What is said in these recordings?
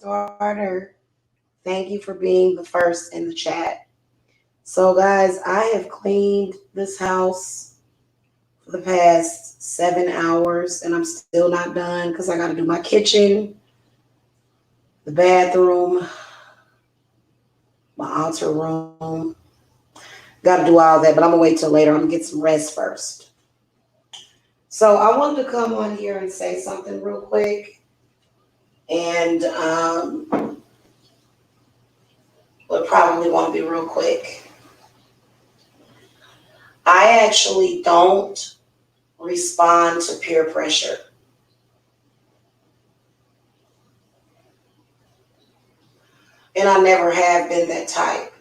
Daughter, thank you for being the first in the chat. So, guys, I have cleaned this house for the past 7 hours, and I'm still not done because I got to do my kitchen, the bathroom, my altar room. Got to do all that, but I'm gonna wait till later. I'm gonna get some rest first. So, I wanted to come on here and say something real quick, and would probably want to be real quick. I actually don't respond to peer pressure. And I never have been that type.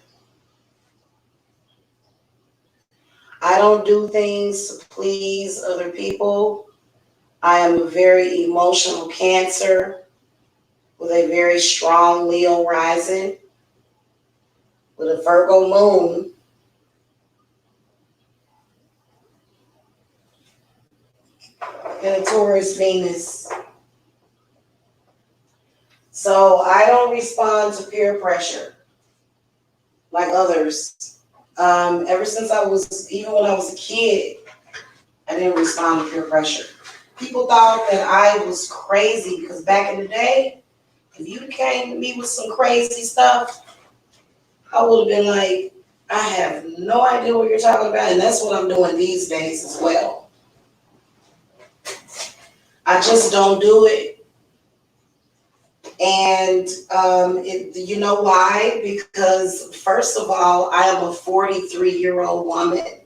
I don't do things to please other people. I am a very emotional Cancer with a very strong Leo rising, with a Virgo moon, and a Taurus Venus. So I don't respond to peer pressure like others. Ever since even when I was a kid, I didn't respond to peer pressure. People thought that I was crazy because back in the day, if you came to me with some crazy stuff, I would have been like, I have no idea what you're talking about. And that's what I'm doing these days as well. I just don't do it. And you know why? Because first of all, I am a 43-year-old woman.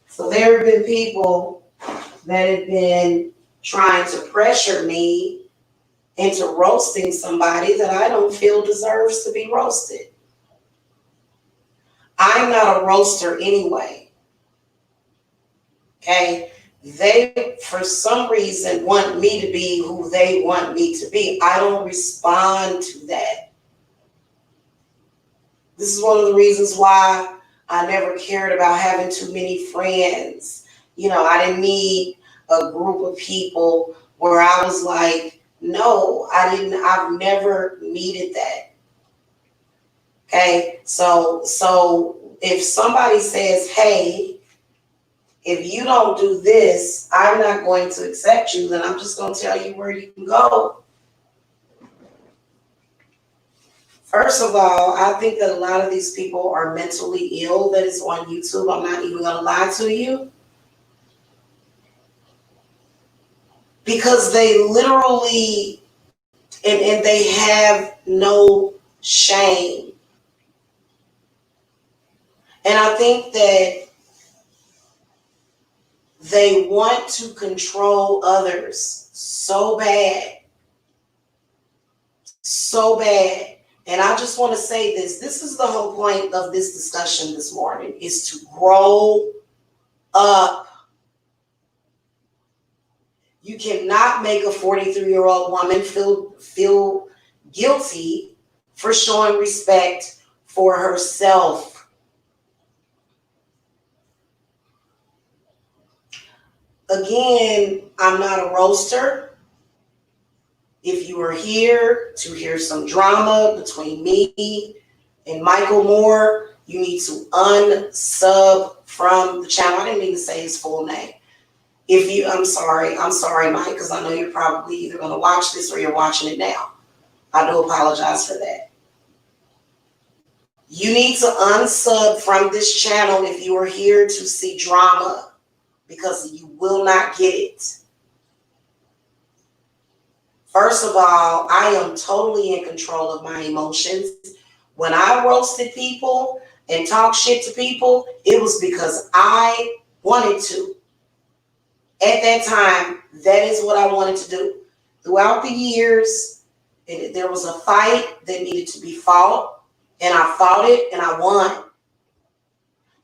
So there have been people that have been trying to pressure me into roasting somebody that I don't feel deserves to be roasted. I'm not a roaster anyway. Okay? They, for some reason, want me to be who they want me to be. I don't respond to that. This is one of the reasons why I never cared about having too many friends. I didn't need a group of people where I was like, no, I've never needed that. Okay. So if somebody says, hey, if you don't do this, I'm not going to accept you, then I'm just going to tell you where you can go. First of all, I think that a lot of these people are mentally ill that is on YouTube. I'm not even going to lie to you. Because they literally, and they have no shame. And I think that they want to control others so bad. So bad. And I just want to say this. This is the whole point of this discussion this morning, is to grow up. You cannot make a 43-year-old woman feel guilty for showing respect for herself. Again, I'm not a roaster. If you are here to hear some drama between me and Michael Moore, you need to unsub from the channel. I didn't mean to say his full name. I'm sorry, Mike, because I know you're probably either going to watch this or you're watching it now. I do apologize for that. You need to unsub from this channel if you are here to see drama, because you will not get it. First of all, I am totally in control of my emotions. When I roasted people and talked shit to people, it was because I wanted to. At that time, that is what I wanted to do. Throughout the years, there was a fight that needed to be fought, and I fought it and I won.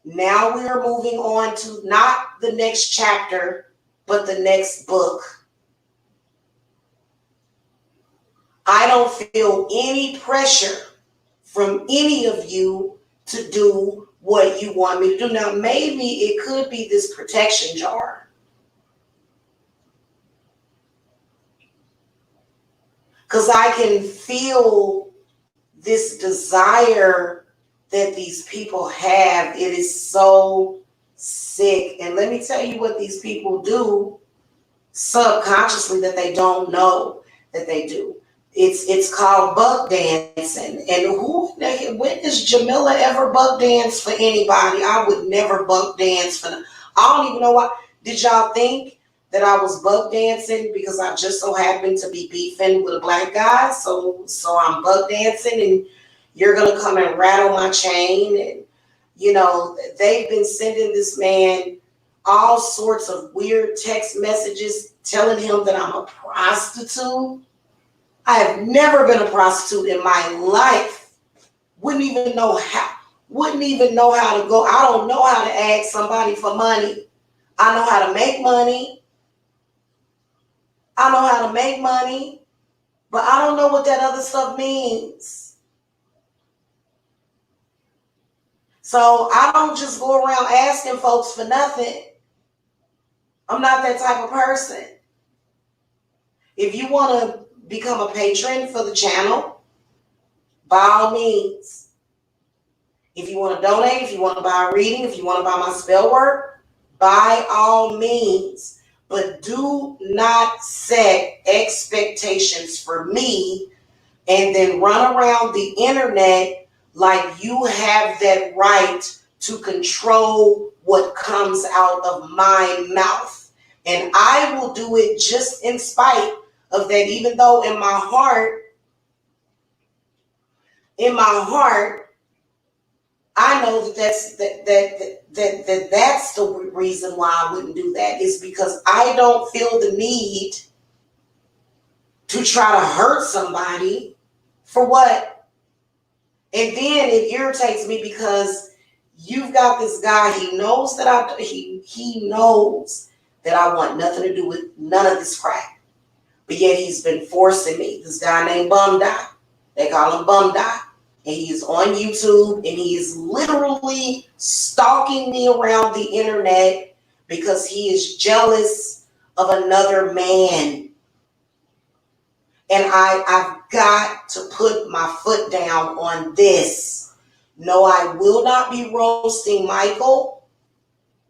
Now we are moving on to not the next chapter, but the next book. I don't feel any pressure from any of you to do what you want me to do. Now, maybe it could be this protection jar. Because I can feel this desire that these people have. It is so sick. And let me tell you what these people do subconsciously that they don't know that they do. It's called buck dancing. And when does Jamila ever buck dance for anybody? I would never buck dance for them. I don't even know why. Did y'all think that I was buck dancing because I just so happened to be beefing with a black guy? So I'm buck dancing and you're going to come and rattle my chain. And, they've been sending this man all sorts of weird text messages telling him that I'm a prostitute. I have never been a prostitute in my life. Wouldn't even know how to go. I don't know how to ask somebody for money. I know how to make money. But I don't know what that other stuff means. So I don't just go around asking folks for nothing. I'm not that type of person. If you want to become a patron for the channel, by all means. If you want to donate, if you want to buy a reading, if you want to buy my spell work, by all means. But do not set expectations for me and then run around the internet like you have that right to control what comes out of my mouth. And I will do it just in spite of that, even though in my heart, I know that's the reason why I wouldn't do that, is because I don't feel the need to try to hurt somebody. For what? And then it irritates me because you've got this guy, he knows that that I want nothing to do with none of this crap. But yet he's been forcing me. This guy named Bum Dot. They call him Bum Dot. And he is on YouTube and he is literally stalking me around the internet because he is jealous of another man. And I've got to put my foot down on this. No, I will not be roasting Michael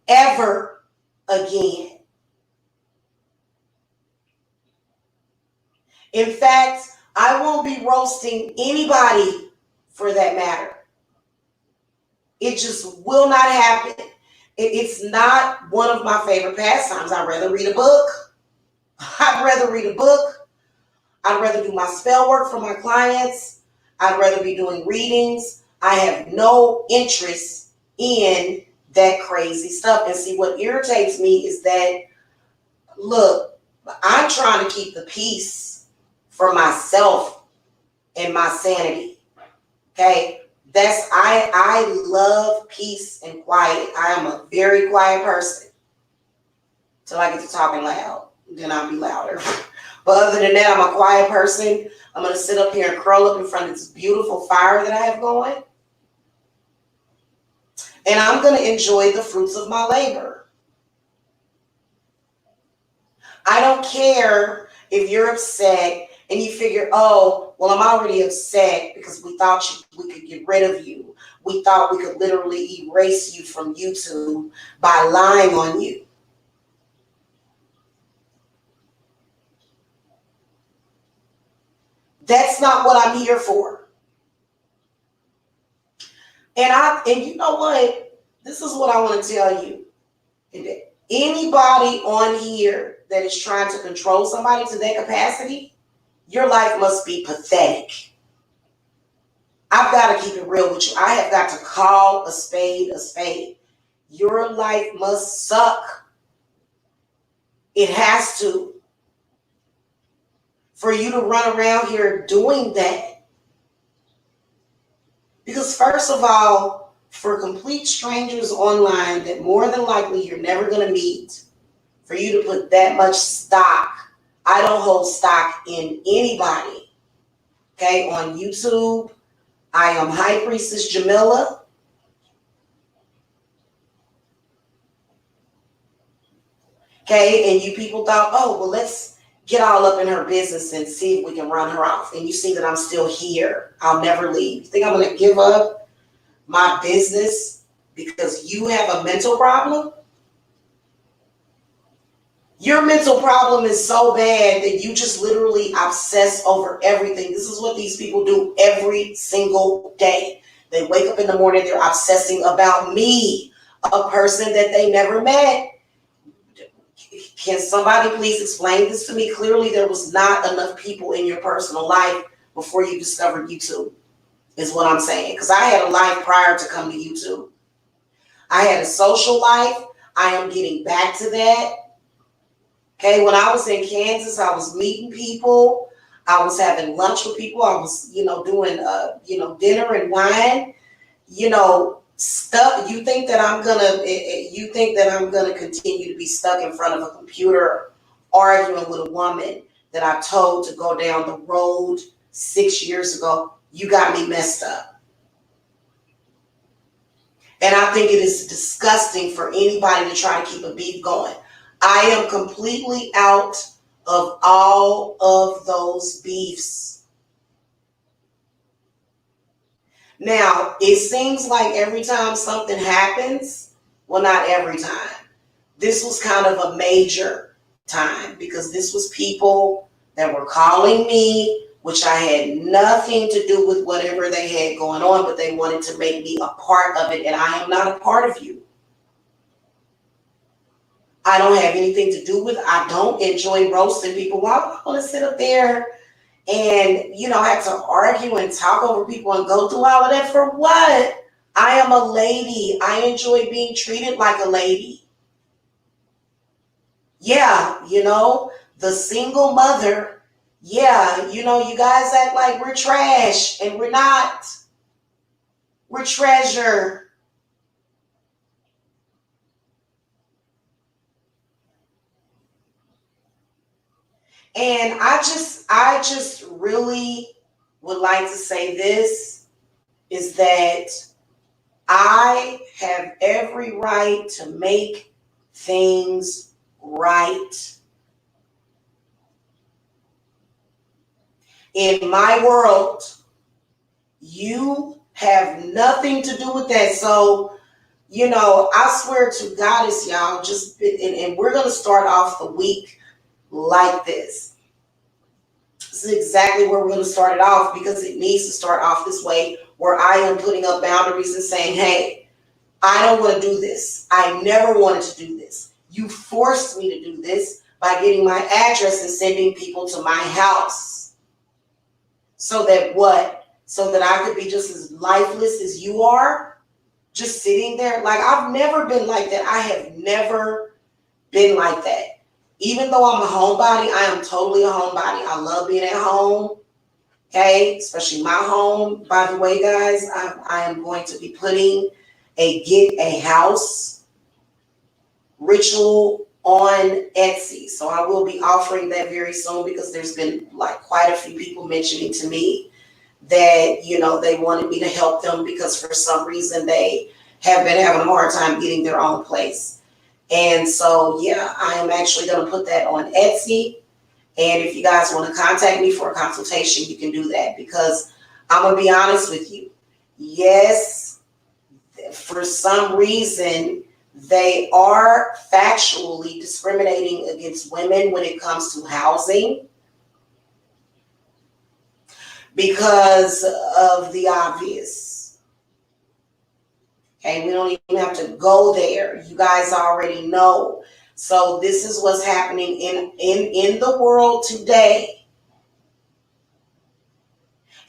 ever again. In fact, I won't be roasting anybody for that matter. It just will not happen. It's not one of my favorite pastimes. I'd rather read a book. I'd rather read a book. I'd rather do my spell work for my clients. I'd rather be doing readings. I have no interest in that crazy stuff. And see, what irritates me is that, look, I'm trying to keep the peace for myself and my sanity. Okay? I love peace and quiet. I am a very quiet person till I get to talking loud. Then I'll be louder. But other than that, I'm a quiet person. I'm going to sit up here and curl up in front of this beautiful fire that I have going. And I'm going to enjoy the fruits of my labor. I don't care if you're upset and you figure, oh, well, I'm already upset because we thought we could get rid of you. We thought we could literally erase you from YouTube by lying on you. That's not what I'm here for. And you know what? This is what I want to tell you. Anybody on here that is trying to control somebody to that capacity, your life must be pathetic. I've got to keep it real with you. I have got to call a spade a spade. Your life must suck. It has to. For you to run around here doing that. Because first of all, for complete strangers online that more than likely you're never going to meet, for you to put that much stock, I don't hold stock in anybody. Okay, on YouTube, I am High Priestess Jamila. Okay, and you people thought, oh, well, let's get all up in her business and see if we can run her off. And you see that I'm still here. I'll never leave. You think I'm going to give up my business because you have a mental problem? Your mental problem is so bad that you just literally obsess over everything. This is what these people do every single day. They wake up in the morning, they're obsessing about me, a person that they never met. Can somebody please explain this to me? Clearly, there was not enough people in your personal life before you discovered YouTube, is what I'm saying. Because I had a life prior to coming to YouTube. I had a social life. I am getting back to that. Okay, when I was in Kansas, I was meeting people. I was having lunch with people. I was, doing, dinner and wine. Stuff. You think that I'm gonna continue to be stuck in front of a computer arguing with a woman that I told to go down the road 6 years ago? You got me messed up. And I think it is disgusting for anybody to try to keep a beef going. I am completely out of all of those beefs. Now, it seems like every time something happens, well, not every time. This was kind of a major time because this was people that were calling me, which I had nothing to do with whatever they had going on, but they wanted to make me a part of it, and I am not a part of you. I don't have anything to do with it. I don't enjoy roasting people. Why would I want to sit up there and, have to argue and talk over people and go through all of that for what? I am a lady. I enjoy being treated like a lady. Yeah, the single mother. Yeah, you guys act like we're trash and we're not. We're treasure. And I just really would like to say this is that I have every right to make things right. In my world, you have nothing to do with that. So, I swear to Goddess, y'all, and we're going to start off the week like this. This is exactly where we're going to start it off because it needs to start off this way where I am putting up boundaries and saying, hey, I don't want to do this. I never wanted to do this. You forced me to do this by getting my address and sending people to my house. So that what? So that I could be just as lifeless as you are, just sitting there. Like, I've never been like that. I have never been like that. Even though I'm a homebody, I am totally a homebody. I love being at home. Okay, especially my home. By the way, guys, I am going to be putting a get a house ritual on Etsy. So I will be offering that very soon because there's been like quite a few people mentioning to me that, they wanted me to help them because for some reason they have been having a hard time getting their own place. And so, yeah, I am actually going to put that on Etsy. And if you guys want to contact me for a consultation, you can do that because I'm going to be honest with you. Yes, for some reason, they are factually discriminating against women when it comes to housing because of the obvious. Okay, we don't even have to go there. You guys already know. So this is what's happening in the world today.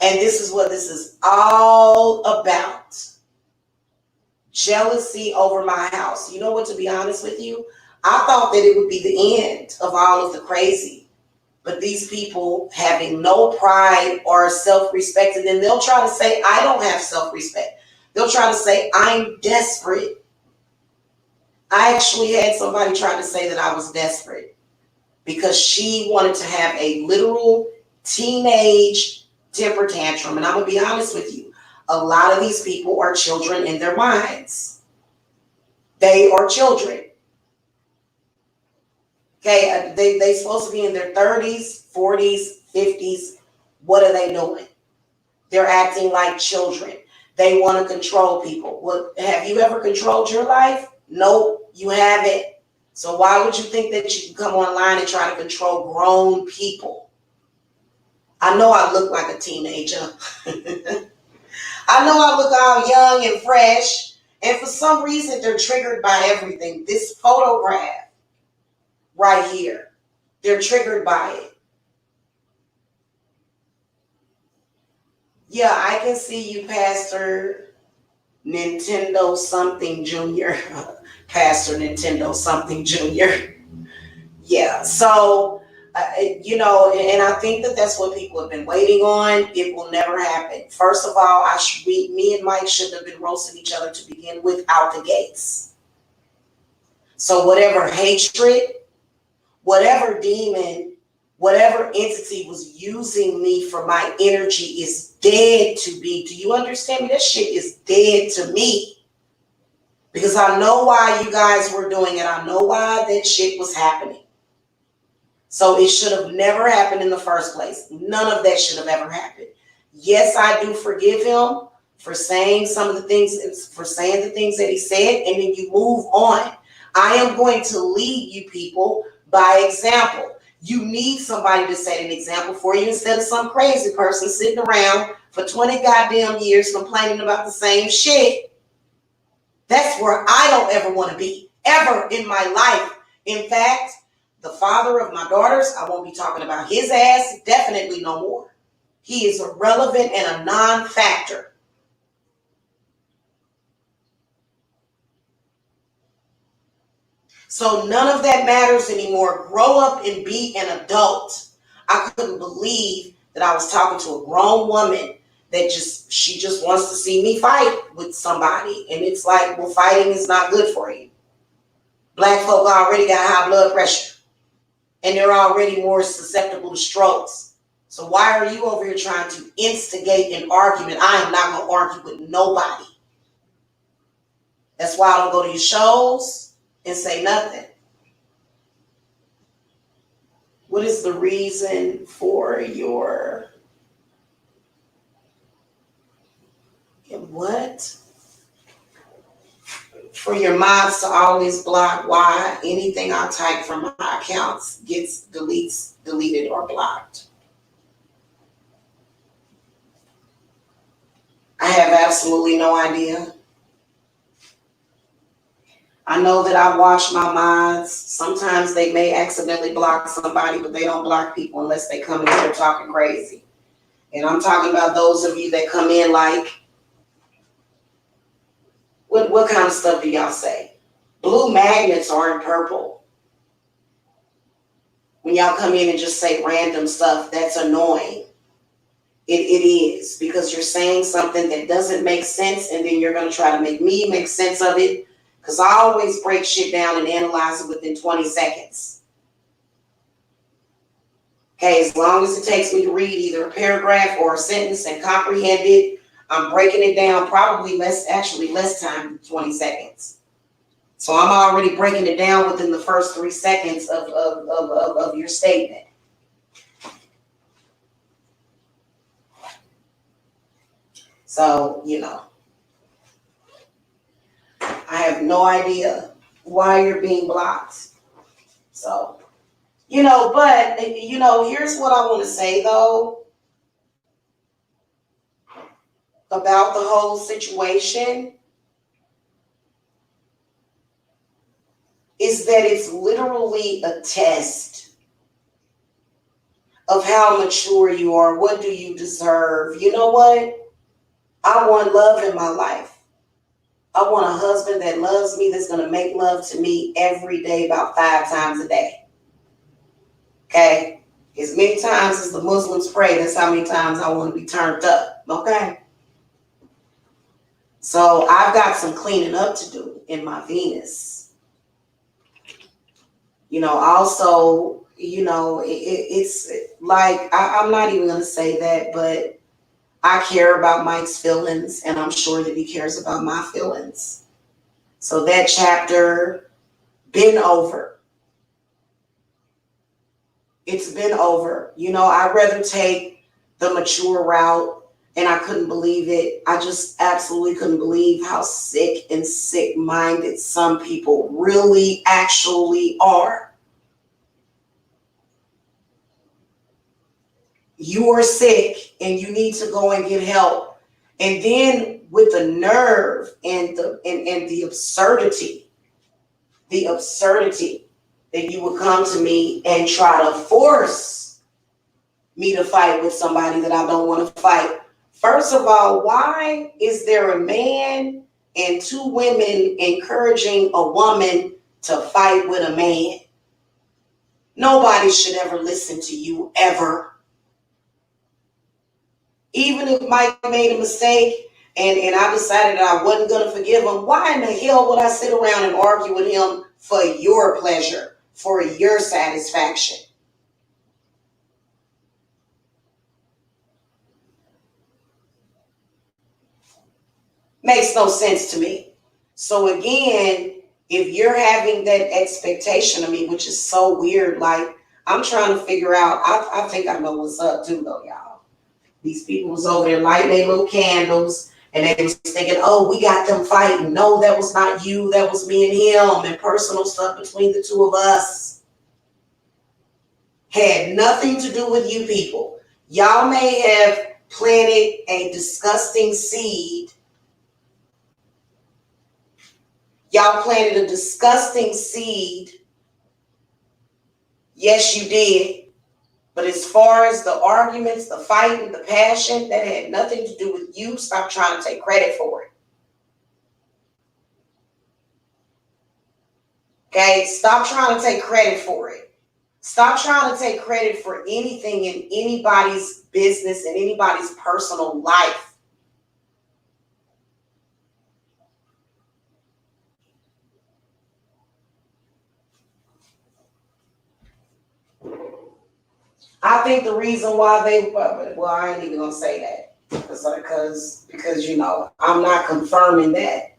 And this is what this is all about. Jealousy over my house. You know what, to be honest with you, I thought that it would be the end of all of the crazy. But these people having no pride or self-respect, and then they'll try to say, I don't have self-respect. They'll try to say, I'm desperate. I actually had somebody try to say that I was desperate because she wanted to have a literal teenage temper tantrum. And I'm going to be honest with you. A lot of these people are children in their minds. They are children. Okay, they supposed to be in their 30s, 40s, 50s. What are they doing? They're acting like children. They want to control people. Well, have you ever controlled your life? Nope, you haven't. So why would you think that you can come online and try to control grown people? I know I look like a teenager. I know I look all young and fresh. And for some reason, they're triggered by everything. This photograph right here, they're triggered by it. Yeah, I can see you, Pastor Nintendo something Junior. Pastor Nintendo something Junior. Yeah, so, and I think that that's what people have been waiting on. It will never happen. First of all, me and Mike shouldn't have been roasting each other to begin with out the gates. So whatever hatred, whatever demon, whatever entity was using me for my energy is dead to me. Do you understand me? That shit is dead to me. Because I know why you guys were doing it. I know why that shit was happening. So it should have never happened in the first place. None of that should have ever happened. Yes, I do forgive him for saying some of the things, for saying the things that he said, and then you move on. I am going to lead you people by example. You need somebody to set an example for you instead of some crazy person sitting around for 20 goddamn years complaining about the same shit. That's where I don't ever want to be, ever in my life. In fact, the father of my daughters, I won't be talking about his ass, definitely no more. He is irrelevant and a non-factor. So none of that matters anymore. Grow up and be an adult. I couldn't believe that I was talking to a grown woman that she just wants to see me fight with somebody. And it's like, well, fighting is not good for you. Black folk already got high blood pressure. and they're already more susceptible to strokes. So why are you over here trying to instigate an argument? I am not going to argue with nobody. That's why I don't go to your shows and say nothing. What is the reason for your what? For your mods to always block why anything I type from my accounts gets deleted or blocked. I have absolutely no idea. I know that I watch my mods. Sometimes they may accidentally block somebody, but they don't block people unless they come in here talking crazy. And I'm talking about those of you that come in like, what kind of stuff do y'all say? Blue magnets aren't purple. When y'all come in and just say random stuff, that's annoying. It is, because you're saying something that doesn't make sense, and then you're going to try to make me make sense of it, because I always break shit down and analyze it within 20 seconds. Okay, as long as it takes me to read either a paragraph or a sentence and comprehend it, I'm breaking it down probably less time than 20 seconds. So I'm already breaking it down within the first 3 seconds of your statement. So, I have no idea why you're being blocked. So, but, here's what I want to say, though, about the whole situation, is that it's literally a test of how mature you are. What do you deserve? You know what? I want love in my life. I want a husband that loves me, that's going to make love to me every day, about 5 times a day. Okay? As many times as the Muslims pray, that's how many times I want to be turned up. Okay? So I've got some cleaning up to do in my Venus. Also, it's like, I'm not even going to say that, but I care about Mike's feelings, and I'm sure that he cares about my feelings. So that chapter, been over. It's been over. I'd rather take the mature route, and I couldn't believe it. I just absolutely couldn't believe how sick and sick-minded some people really actually are. You are sick and you need to go and get help. And then with the nerve and the absurdity that you would come to me and try to force me to fight with somebody that I don't want to fight. First of all, why is there a man and 2 women encouraging a woman to fight with a man? Nobody should ever listen to you, ever. Even if Mike made a mistake and I decided that I wasn't going to forgive him, why in the hell would I sit around and argue with him for your pleasure, for your satisfaction? Makes no sense to me. So again, if you're having that expectation of me, which is so weird, like I'm trying to figure out, I think I know what's up too, though, y'all. These people was over there lighting their little candles, and they was thinking, oh, we got them fighting. No, that was not you. That was me and him, and personal stuff between the 2 of us. Had nothing to do with you people. Y'all may have planted a disgusting seed. Y'all planted a disgusting seed. Yes, you did. But as far as the arguments, the fighting, the passion, that had nothing to do with you. Stop trying to take credit for it. Okay? Stop trying to take credit for it. Stop trying to take credit for anything in anybody's business and anybody's personal life. I think the reason why they, well, I ain't even gonna say that because you know I'm not confirming that,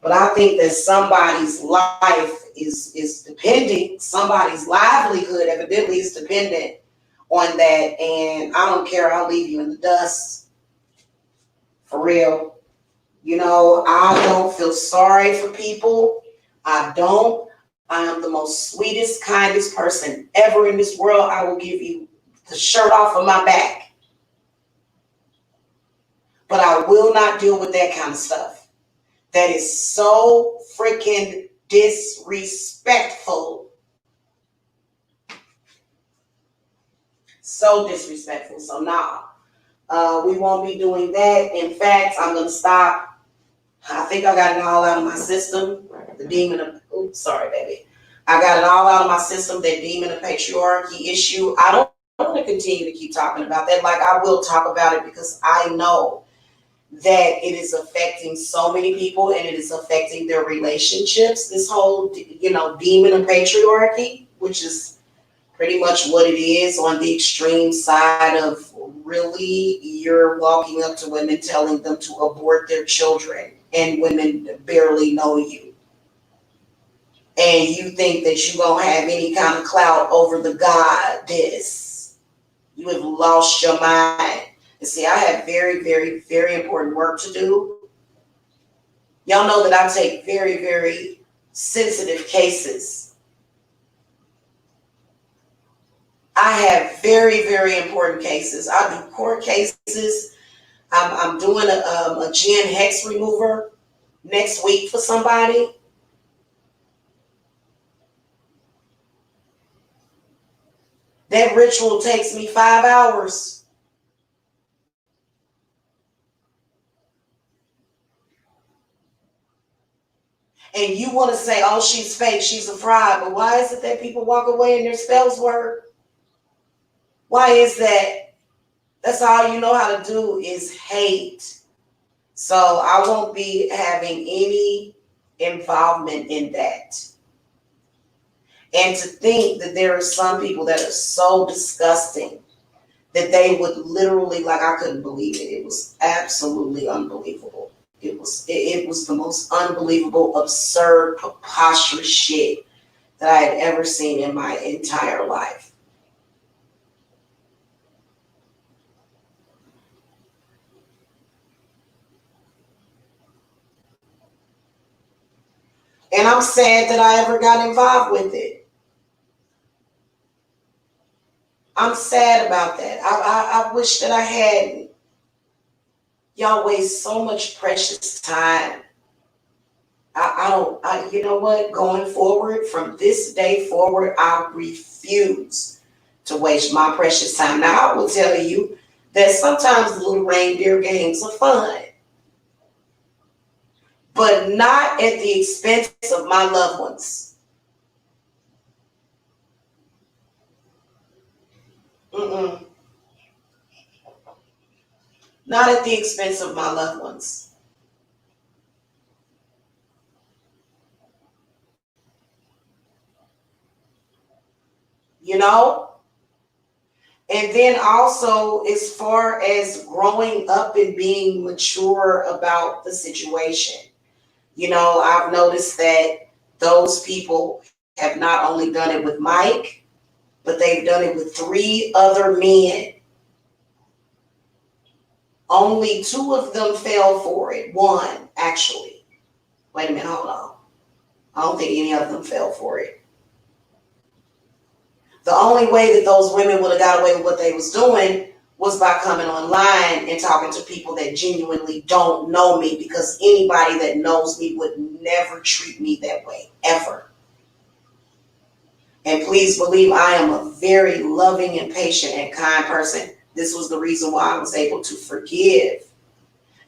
but I think that somebody's life is depending, somebody's livelihood evidently is dependent on that, and I don't care. I'll leave you in the dust for real. You know, I don't feel sorry for people. I don't. I am the most sweetest, kindest person ever in this world. I will give you the shirt off of my back. But I will not deal with that kind of stuff. That is so freaking disrespectful. So disrespectful. So nah, we won't be doing that. In fact, I'm going to stop. I think I got it all out of my system. The demon of, oops, sorry, baby. I got it all out of my system, that demon of patriarchy issue. I don't want to continue to keep talking about that. Like, I will talk about it because I know that it is affecting so many people and it is affecting their relationships. This whole, you know, demon of patriarchy, which is pretty much what it is on the extreme side of really you're walking up to women telling them to abort their children and women barely know you. And you think that you're going to have any kind of clout over the goddess. You have lost your mind. And see, I have very, very, very important work to do. Y'all know that I take very, very sensitive cases. I have very, very important cases. I do court cases. I'm doing a Gen Hex remover next week for somebody. That ritual takes me 5 hours. And you want to say, oh, she's fake, she's a fraud. But why is it that people walk away and their spells work? Why is that? That's all you know how to do is hate. So I won't be having any involvement in that. And to think that there are some people that are so disgusting that they would literally, like, I couldn't believe it. It was absolutely unbelievable. It was the most unbelievable, absurd, preposterous shit that I had ever seen in my entire life. And I'm sad that I ever got involved with it. I'm sad about that. I wish that I hadn't. Y'all waste so much precious time. You know what? Going forward, from this day forward, I refuse to waste my precious time. Now, I will tell you that sometimes the little reindeer games are fun, but not at the expense of my loved ones. Mm-mm. Not at the expense of my loved ones. You know? And then also, as far as growing up and being mature about the situation, you know, I've noticed that those people have not only done it with Mike, but they've done it with 3 other men. Only 2 of them fell for it. 1, actually. Wait a minute, hold on. I don't think any of them fell for it. The only way that those women would have got away with what they was doing was by coming online and talking to people that genuinely don't know me, because anybody that knows me would never treat me that way, ever. And please believe I am a very loving and patient and kind person. This was the reason why I was able to forgive.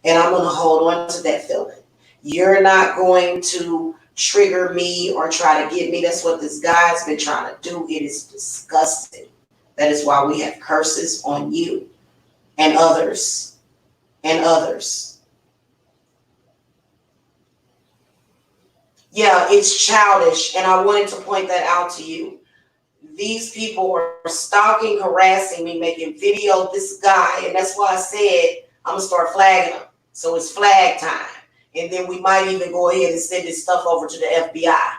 And I'm going to hold on to that feeling. You're not going to trigger me or try to get me. That's what this guy's been trying to do. It is disgusting. That is why we have curses on you and others and others. Yeah, it's childish. And I wanted to point that out to you. These people are stalking, harassing me, making video of this guy. And that's why I said I'm going to start flagging them. So it's flag time. And then we might even go ahead and send this stuff over to the FBI.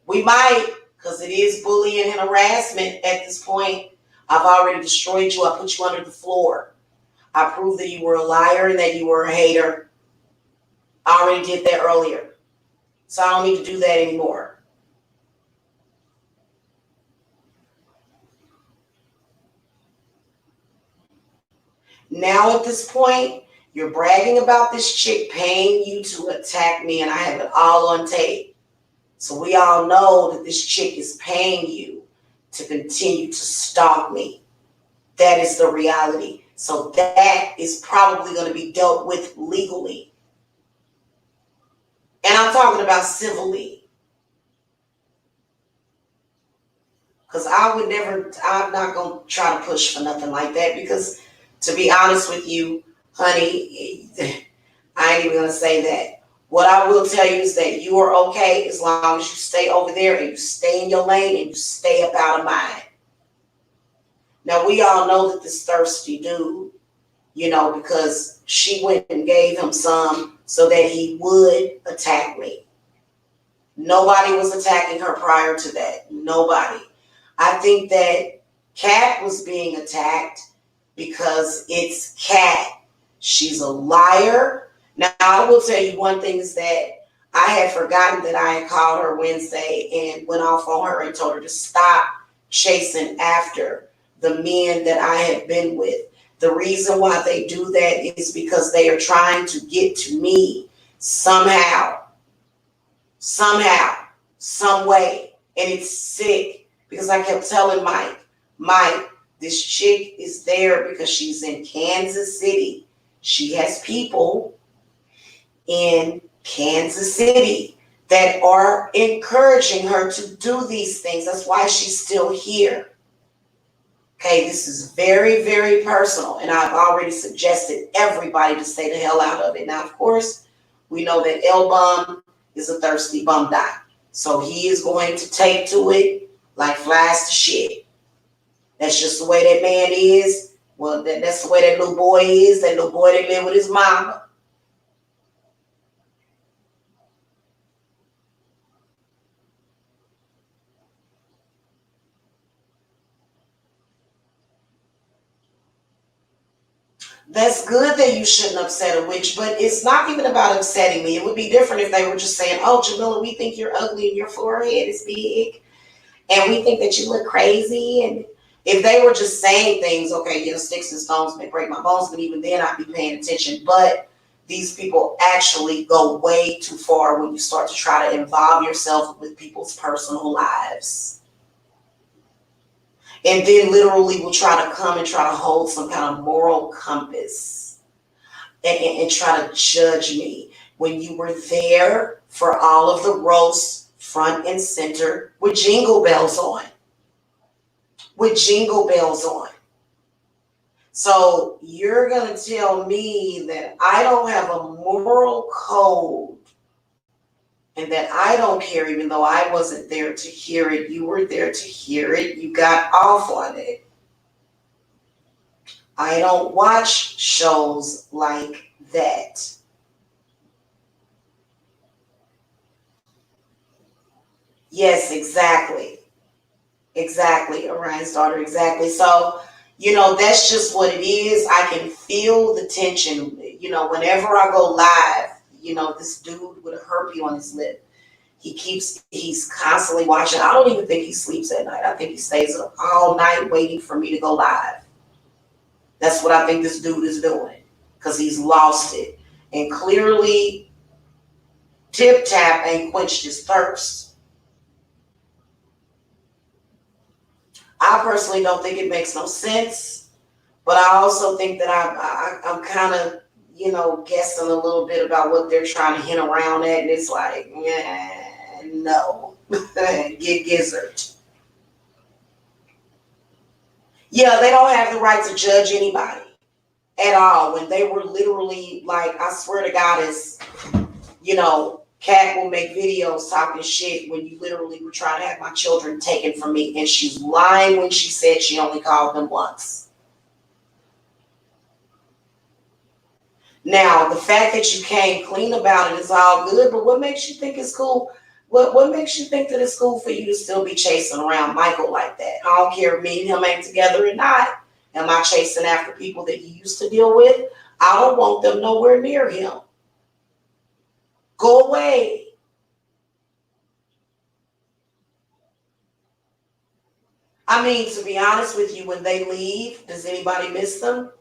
We might, because it is bullying and harassment at this point. I've already destroyed you. I put you under the floor. I proved that you were a liar and that you were a hater. I already did that earlier. So I don't need to do that anymore. Now at this point, you're bragging about this chick paying you to attack me, and I have it all on tape. So we all know that this chick is paying you to continue to stalk me. That is the reality. So that is probably going to be dealt with legally. And I'm talking about civilly. Because I would never, I'm not going to try to push for nothing like that. Because to be honest with you, honey, I ain't even going to say that. What I will tell you is that you are okay as long as you stay over there and you stay in your lane and you stay up out of mine. Now, we all know that this thirsty dude, because she went and gave him some so that he would attack me. Nobody was attacking her prior to that. Nobody. I think that Kat was being attacked because it's Kat. She's a liar. Now, I will tell you one thing is that I had forgotten that I had called her Wednesday and went off on her and told her to stop chasing after the men that I had been with. The reason why they do that is because they are trying to get to me somehow, some way. And it's sick because I kept telling Mike, this chick is there because she's in Kansas City. She has people in Kansas City that are encouraging her to do these things. That's why she's still here. Okay, this is very, very personal, and I've already suggested everybody to stay the hell out of it. Now, of course, we know that L-Bum is a thirsty bum dot, so he is going to take to it like flies to shit. That's just the way that man is. Well, that's the way that little boy is, that little boy that lived with his mama. That's good that you shouldn't upset a witch, but it's not even about upsetting me. It would be different if they were just saying, oh, Jamila, we think you're ugly and your forehead is big, and we think that you look crazy. And if they were just saying things, okay, sticks and stones may break my bones, but even then I'd be paying attention. But these people actually go way too far when you start to try to involve yourself with people's personal lives. And then literally will try to come and try to hold some kind of moral compass and try to judge me when you were there for all of the roasts front and center with jingle bells on. So you're going to tell me that I don't have a moral code and that I don't care, even though I wasn't there to hear it. You were there to hear it. You got off on it. I don't watch shows like that. Yes, exactly. Exactly, Orion's daughter, exactly. So, that's just what it is. I can feel the tension. Whenever I go live, this dude with a herpes on his lip, he's constantly watching. I don't even think he sleeps at night. I think he stays up all night waiting for me to go live. That's what I think this dude is doing because he's lost it. And clearly, Tip Tap ain't quenched his thirst. I personally don't think it makes no sense, but I also think that I'm kind of, guessing a little bit about what they're trying to hint around at, and it's like, no, get gizzard. Yeah, they don't have the right to judge anybody at all when they were literally, like, I swear to God, Kat will make videos talking shit when you literally were trying to have my children taken from me, and she's lying when she said she only called them once. Now, the fact that you came clean about it is all good, but what makes you think it's cool? What makes you think that it's cool for you to still be chasing around Michael like that? I don't care if me and him ain't together or not. Am I chasing after people that you used to deal with? I don't want them nowhere near him. Go away. I mean, to be honest with you, when they leave, does anybody miss them?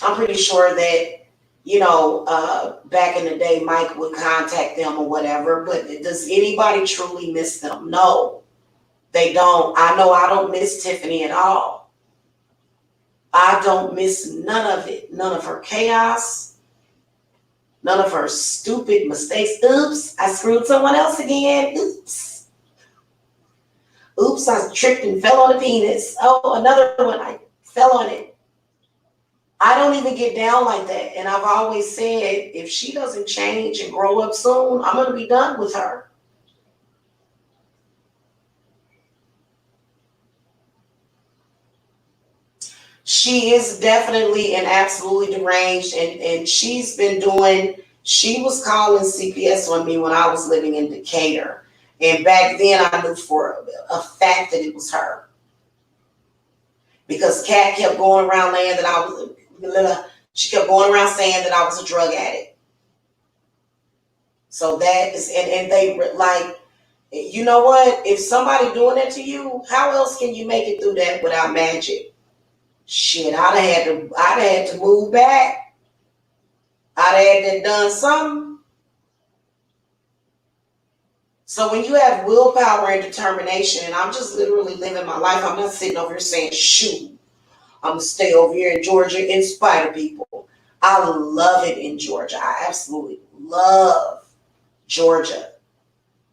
I'm pretty sure that, back in the day, Mike would contact them or whatever, but does anybody truly miss them? No, they don't. I know I don't miss Tiffany at all. I don't miss none of it. None of her chaos, none of her stupid mistakes. Oops, I screwed someone else again. Oops. Oops, I tripped and fell on a penis. Oh, another one, I fell on it. I don't even get down like that. And I've always said, if she doesn't change and grow up soon, I'm going to be done with her. She is definitely and absolutely deranged. And she was calling CPS on me when I was living in Decatur. And back then I knew for a fact that it was her. Because Kat kept going around she kept going around saying that I was a drug addict. So that is, and they like, you know what? If somebody doing that to you, how else can you make it through that without magic? Shit, I'd had to move back. I'd had to done something. So when you have willpower and determination, and I'm just literally living my life, I'm not sitting over here saying, shoot, I'm gonna stay over here in Georgia in spite of people. I love it in Georgia. I absolutely love Georgia.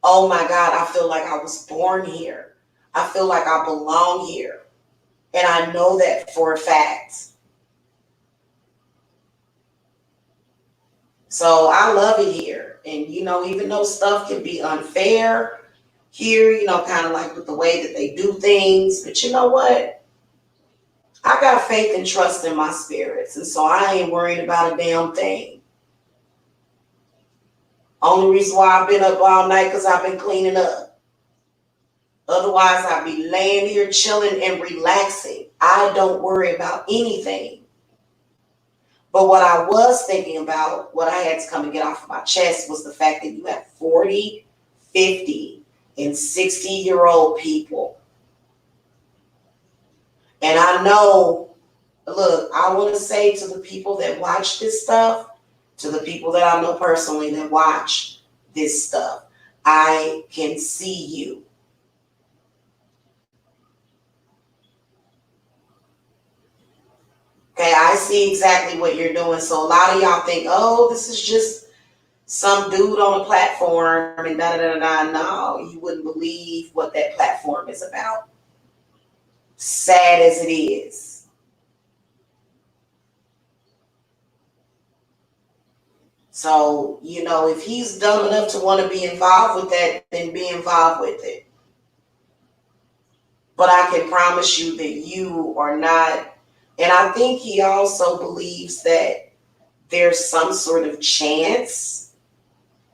Oh my God, I feel like I was born here. I feel like I belong here. And I know that for a fact. So I love it here. And, even though stuff can be unfair here, kind of like with the way that they do things, but you know what? I got faith and trust in my spirits. And so I ain't worried about a damn thing. Only reason why I've been up all night because I've been cleaning up. Otherwise, I'd be laying here chilling and relaxing. I don't worry about anything. But what I was thinking about, what I had to come and get off of my chest was the fact that you have 40, 50, and 60-year-old people. And I know, look, I want to say to the people that watch this stuff, to the people that I know personally that watch this stuff, I can see you. Okay, I see exactly what you're doing. So a lot of y'all think, oh, this is just some dude on a platform and da da da da. No, you wouldn't believe what that platform is about. Sad as it is. So, if he's dumb enough to want to be involved with that, then be involved with it. But I can promise you that you are not. And I think he also believes that there's some sort of chance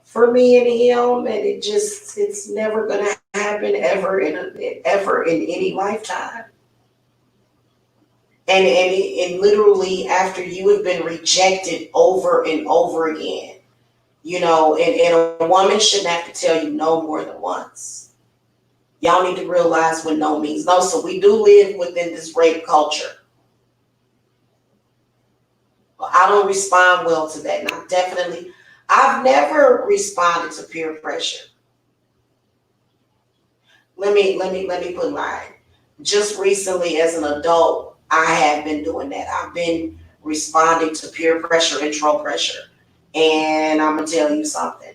for me and him, and it's never going to happen ever in any lifetime. And literally after you have been rejected over and over again, and a woman shouldn't have to tell you no more than once. Y'all need to realize what no means no. So we do live within this rape culture. I don't respond well to that. And I've never responded to peer pressure. Let me put mine. Just recently as an adult, I have been doing that. I've been responding to peer pressure and troll pressure. And I'm going to tell you something.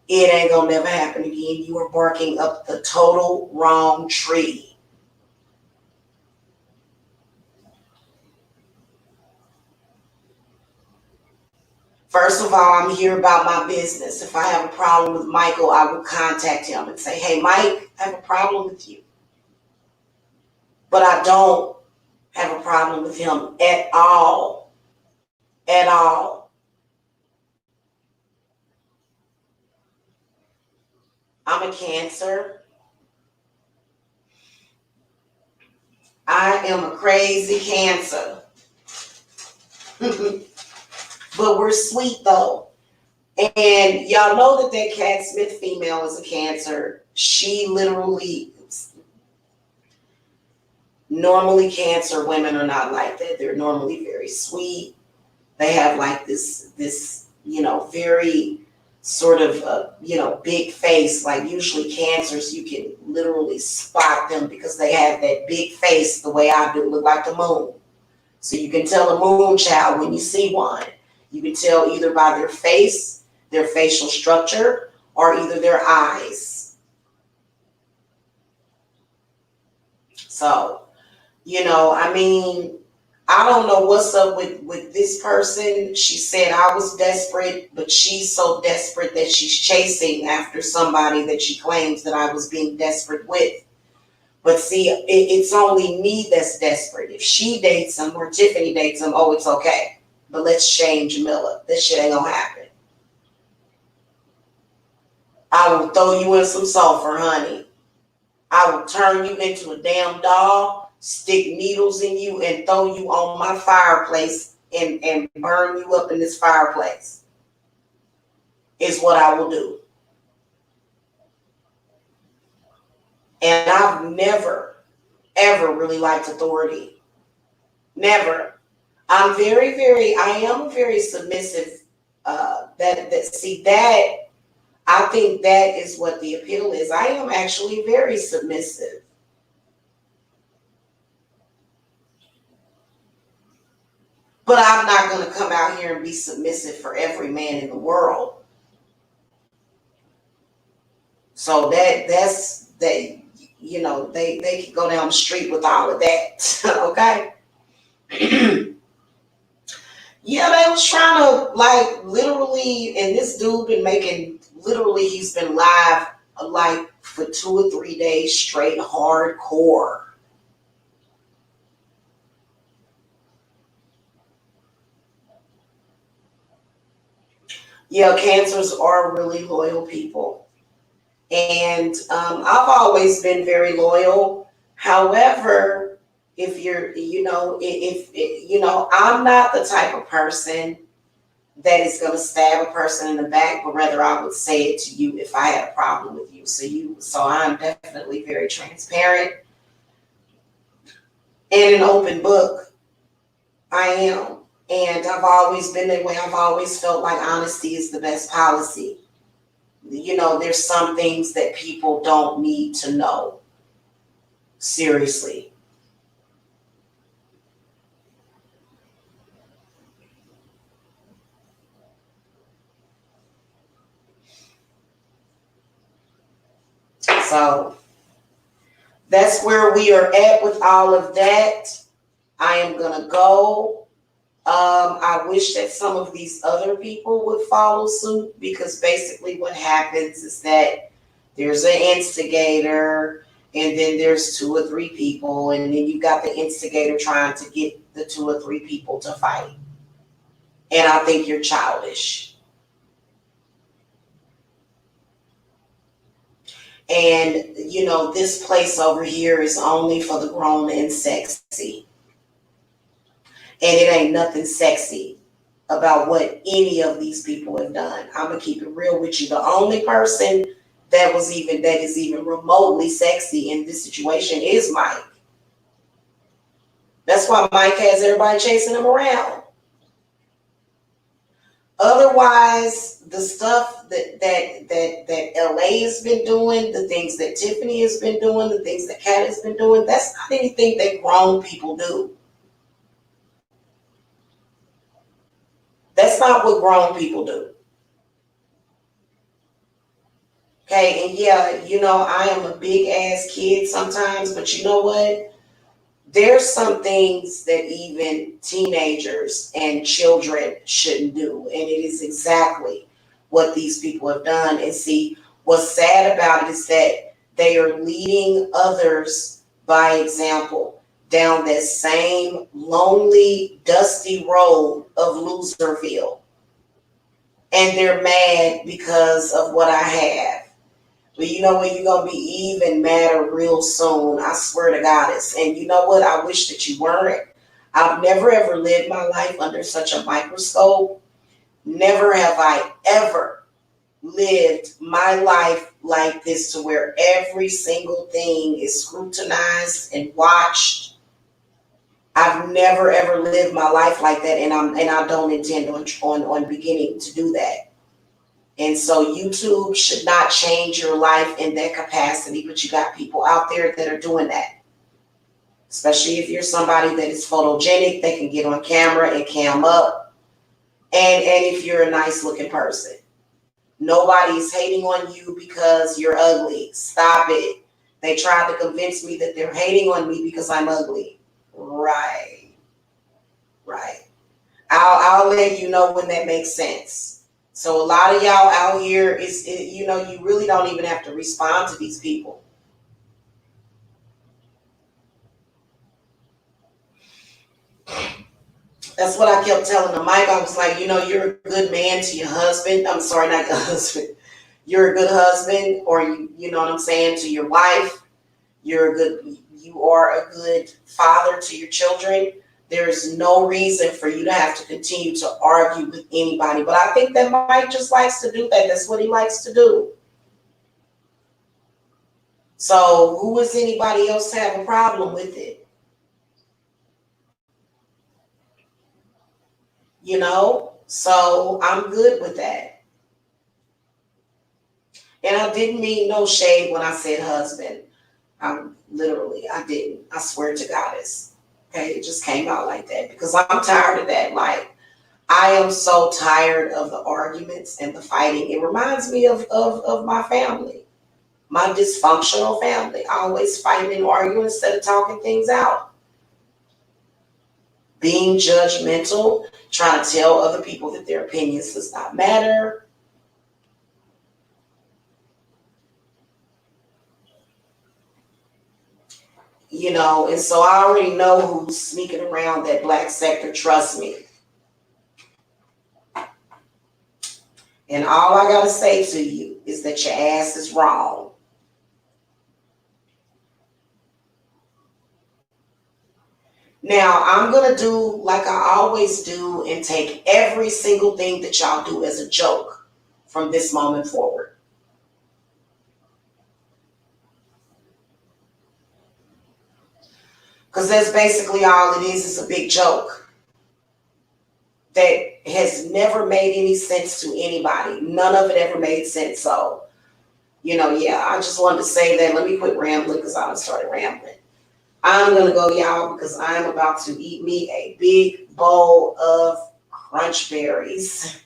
It ain't going to never happen again. You are barking up the total wrong tree. First of all, I'm here about my business. If I have a problem with Michael, I will contact him and say, hey, Mike, I have a problem with you. But I don't have a problem with him at all. At all. I'm a Cancer. I am a crazy Cancer. But we're sweet though. And y'all know that that Cat Smith female is a Cancer. She literally, normally Cancer women are not like that. They're normally very sweet. They have like this, very sort of, big face. Like usually Cancers, you can literally spot them because they have that big face the way I do, look like the moon. So you can tell a moon child when you see one. You can tell either by their face, their facial structure, or either their eyes. So, I don't know what's up with this person. She said I was desperate, but she's so desperate that she's chasing after somebody that she claims that I was being desperate with. But see, it's only me that's desperate. If she dates him or Tiffany dates him, oh, it's okay. But let's shame Jamila. This shit ain't gonna happen. I will throw you in some sulfur, honey. I will turn you into a damn doll, stick needles in you, and throw you on my fireplace and burn you up in this fireplace. Is what I will do. And I've never, ever really liked authority. Never. I am a very submissive. I think that is what the appeal is. I am actually very submissive. But I'm not going to come out here and be submissive for every man in the world. So that's they can go down the street with all of that. Okay. Yeah, they was trying to like literally, and this dude been making literally, he's been live like for 2 or 3 days straight hardcore. Yeah, Cancers are really loyal people. And I've always been very loyal. However, if you're, I'm not the type of person that is going to stab a person in the back, but rather I would say it to you if I had a problem with you. So I'm definitely very transparent and an open book. I am. And I've always been that way. I've always felt like honesty is the best policy. There's some things that people don't need to know. Seriously. So that's where we are at with all of that. I am going to go. I wish that some of these other people would follow suit, because basically what happens is that there's an instigator, and then there's 2 or 3 people, and then you got the instigator trying to get the 2 or 3 people to fight. And I think you're childish. And, this place over here is only for the grown and sexy. And it ain't nothing sexy about what any of these people have done. I'm going to keep it real with you. The only person that is even remotely sexy in this situation is Mike. That's why Mike has everybody chasing him around. Otherwise, the stuff that LA has been doing, the things that Tiffany has been doing, the things that Kat has been doing, that's not anything that grown people do. That's not what grown people do. Okay, and yeah, I am a big ass kid sometimes, but you know what? There's some things that even teenagers and children shouldn't do. And it is exactly what these people have done. And see, what's sad about it is that they are leading others by example down that same lonely, dusty road of Loserville. And they're mad because of what I have. But you know what? You're going to be even madder real soon. I swear to Goddess. And you know what? I wish that you weren't. I've never ever lived my life under such a microscope. Never have I ever lived my life like this to where every single thing is scrutinized and watched. I've never ever lived my life like that, and I don't intend on beginning to do that. And so YouTube should not change your life in that capacity, but you got people out there that are doing that. Especially if you're somebody that is photogenic, they can get on camera and cam up. And if you're a nice looking person. Nobody is hating on you because you're ugly. Stop it. They tried to convince me that they're hating on me because I'm ugly. Right. Right. I'll let you know when that makes sense. So a lot of y'all out here you really don't even have to respond to these people. That's what I kept telling the Mike. I was like, you're a good man to your husband. I'm sorry, not your husband. You're a good husband, or you know what I'm saying, to your wife. You are a good father to your children. There's no reason for you to have to continue to argue with anybody. But I think that Mike just likes to do that. That's what he likes to do. So who is anybody else to have a problem with it? So I'm good with that. And I didn't mean no shade when I said husband. I didn't. I swear to Goddess. Okay, it just came out like that because I'm tired of that. Like, I am so tired of the arguments and the fighting. It reminds me of my family, my dysfunctional family, always fighting and arguing instead of talking things out. Being judgmental, trying to tell other people that their opinions does not matter. And so I already know who's sneaking around that black sector, trust me. And all I got to say to you is that your ass is wrong. Now, I'm going to do like I always do and take every single thing that y'all do as a joke from this moment forward. Because that's basically all it is a big joke that has never made any sense to anybody. None of it ever made sense. So, I just wanted to say that. Let me quit rambling because I started rambling. I'm going to go, y'all, because I'm about to eat me a big bowl of crunch berries.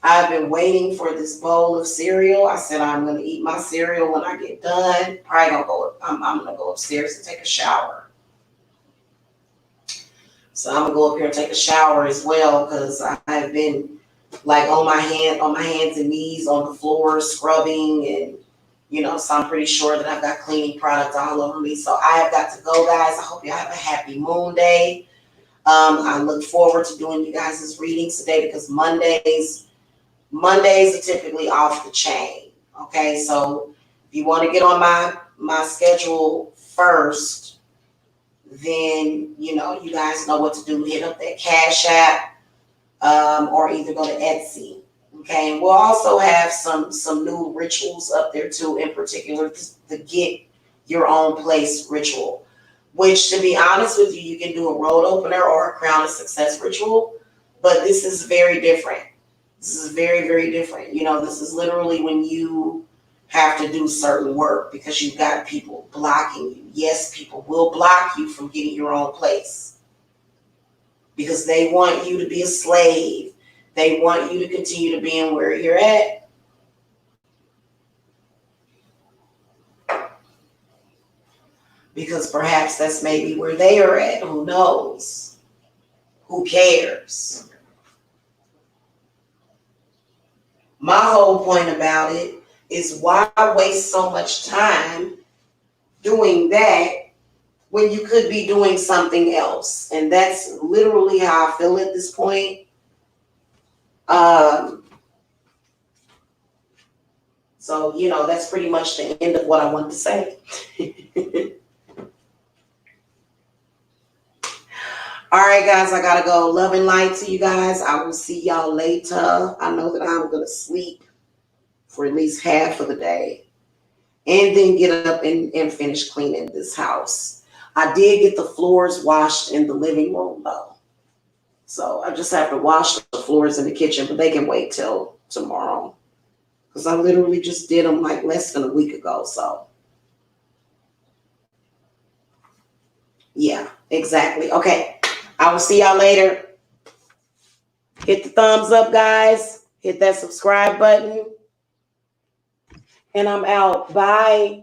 I've been waiting for this bowl of cereal. I said I'm going to eat my cereal when I get done. Probably gonna go. I'm going to go upstairs and take a shower. So I'm gonna go up here and take a shower as well because I've been like on my hands and knees on the floor scrubbing and so I'm pretty sure that I've got cleaning product all over me. So I have got to go, guys. I hope you have a happy moon day. I look forward to doing you guys' readings today because Mondays are typically off the chain. Okay, so if you want to get on my schedule first, then you guys know what to do. Hit up that Cashapp, or either go to Etsy. Okay, and we'll also have some new rituals up there too, in particular the get your own place ritual, which, to be honest with you, you can do a road opener or a crown of success ritual, but this is very different. This is very, very different. This is literally when you have to do certain work because you've got people blocking you. Yes, people will block you from getting your own place because they want you to be a slave. They want you to continue to be in where you're at. because perhaps that's maybe where they are at. Who knows? Who cares? My whole point about it is why waste so much time doing that when you could be doing something else? And that's literally how I feel at this point. So, that's pretty much the end of what I want to say. All right, guys, I got to go. Love and light to you guys. I will see y'all later. I know that I'm going to sleep for at least half of the day and then get up and finish cleaning this house. I did get the floors washed in the living room, though. So I just have to wash the floors in the kitchen, but they can wait till tomorrow because I literally just did them like less than a week ago. So, yeah, exactly. Okay. I will see y'all later. Hit the thumbs up, guys. Hit that subscribe button. And I'm out. Bye.